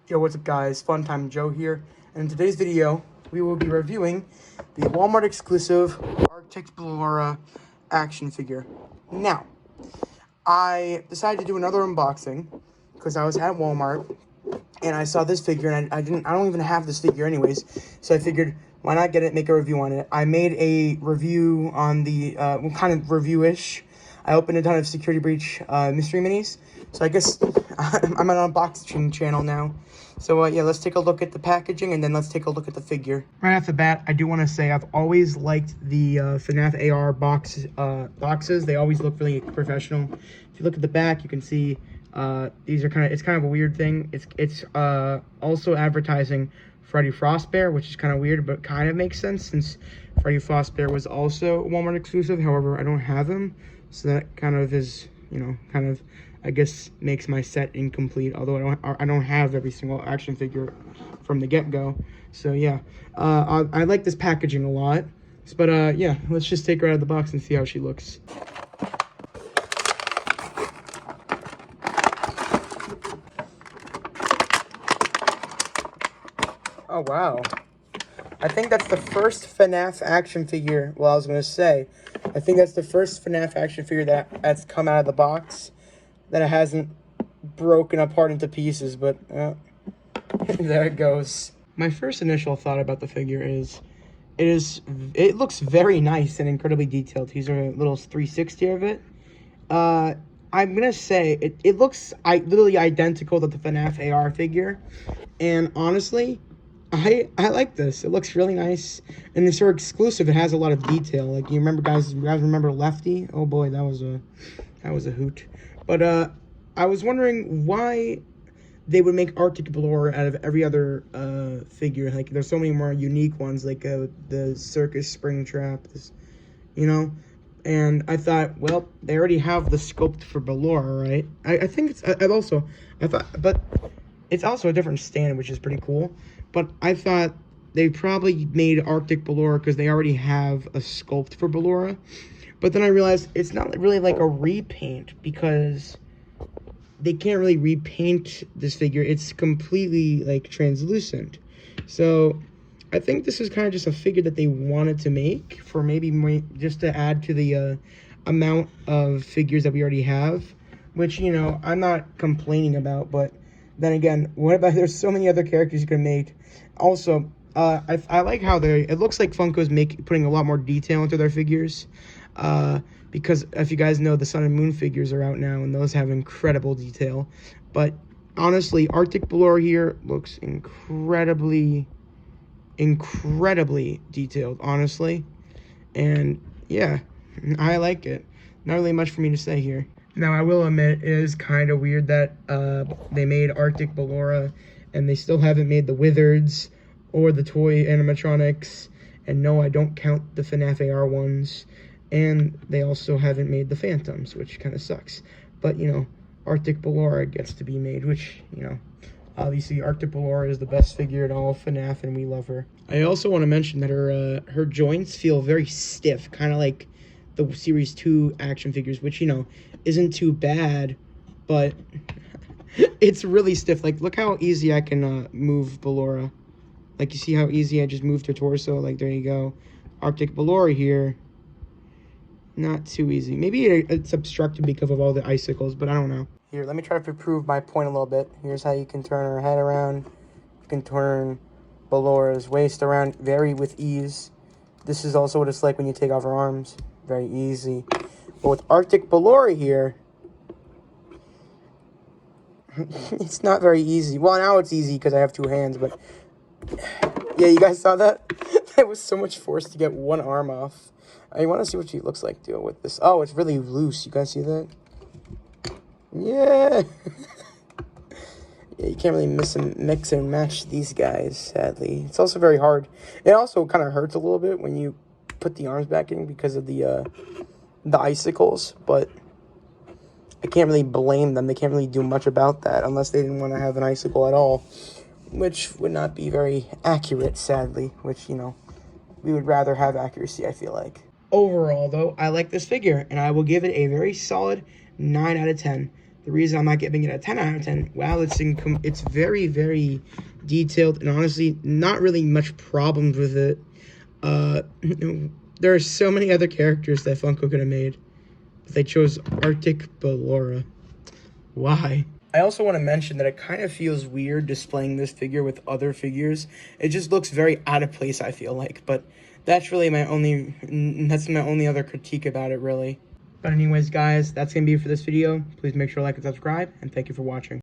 Yo, what's up guys? Fun Time Joe here, and in today's video, we will be reviewing the Walmart exclusive Arctic Ballora action figure. Now, I decided to do another unboxing because I was at Walmart and I saw this figure and I don't even have this figure anyways, so I figured why not get it, make a review on it. I made a review on the, kind of review-ish. I opened a ton of Security Breach mystery minis, so I guess I'm an unboxing channel now. So yeah, let's take a look at the packaging and then let's take a look at the figure. Right off the bat, I do want to say I've always liked the FNAF AR boxes. They always look really professional. If you look at the back, you can see these are it's kind of a weird thing. It's also advertising Freddy Frostbear, which is kind of weird, but kind of makes sense since Freddy Frostbear was also Walmart exclusive. However, I don't have him, so that kind of is, you know, kind of, I guess, makes my set incomplete, although I don't have every single action figure from the get-go. So yeah, I like this packaging a lot, but yeah, let's just take her out of the box and see how she looks. Oh wow, I think that's the first FNAF action figure, well, I was going to say, I think that's the first FNAF action figure that's come out of the box that it hasn't broken apart into pieces, but there it goes. My first initial thought about the figure is, it looks very nice and incredibly detailed. Here's a little 360 of it. I'm gonna say it looks literally identical to the FNAF AR figure, and honestly, I like this. It looks really nice, and it's so exclusive. It has a lot of detail. Like, you guys remember Lefty? Oh boy, that was a hoot. But I was wondering why they would make Arctic Ballora out of every other figure. Like, there's so many more unique ones, like the Circus Springtrap, you know. And I thought, well, they already have the sculpt for Ballora, right? I think it's but it's also a different stand, which is pretty cool. But I thought they probably made Arctic Ballora because they already have a sculpt for Ballora. But then I realized it's not really like a repaint because they can't really repaint this figure. It's completely like translucent. So I think this is kind of just a figure that they wanted to make for maybe just to add to the amount of figures that we already have, which, you know, I'm not complaining about. But then again, what about, there's so many other characters you could make. Also, I like how it looks like Funko's putting a lot more detail into their figures. Because if you guys know, the Sun and Moon figures are out now, and those have incredible detail. But honestly, Arctic Ballora here looks incredibly detailed, honestly. And yeah, I like it. Not really much for me to say here. Now, I will admit, it is kind of weird that they made Arctic Ballora and they still haven't made the Wizards or the toy animatronics. And no, I don't count the FNAF AR ones. And they also haven't made the Phantoms, which kind of sucks. But, you know, Arctic Ballora gets to be made, which, you know, obviously Arctic Ballora is the best figure in all of FNAF, and we love her. I also want to mention that her joints feel very stiff, kind of like the Series 2 action figures, which, you know, isn't too bad, but it's really stiff. Like, look how easy I can move Ballora. Like, you see how easy I just moved her torso? Like, there you go. Arctic Ballora here, not too easy. Maybe it's obstructed because of all the icicles, but I don't know. Here, let me try to prove my point a little bit. Here's how you can turn her head around. You can turn Ballora's waist around with ease. This is also what it's like when you take off her arms. Very easy. But with Arctic Ballora here, it's not very easy. Well, now it's easy because I have two hands, but yeah, you guys saw that? That was so much force to get one arm off. I want to see what she looks like too with this. Oh, it's really loose. You guys see that? Yeah. Yeah, you can't really mix and match these guys, sadly. It's also very hard. It also kind of hurts a little bit when you put the arms back in because of the icicles, but I can't really blame them. They can't really do much about that unless they didn't want to have an icicle at all, which would not be very accurate, sadly, which, you know, we would rather have accuracy, I feel like. Overall, though, I like this figure, and I will give it a very solid 9 out of 10. The reason I'm not giving it a 10 out of 10, wow, it's very, very detailed, and honestly, not really much problems with it. There are so many other characters that Funko could have made, but they chose Arctic Ballora. Why? I also want to mention that it kind of feels weird displaying this figure with other figures. It just looks very out of place, I feel like, but that's really my only other critique about it, really. But anyways, guys, that's going to be it for this video. Please make sure to like and subscribe, and thank you for watching.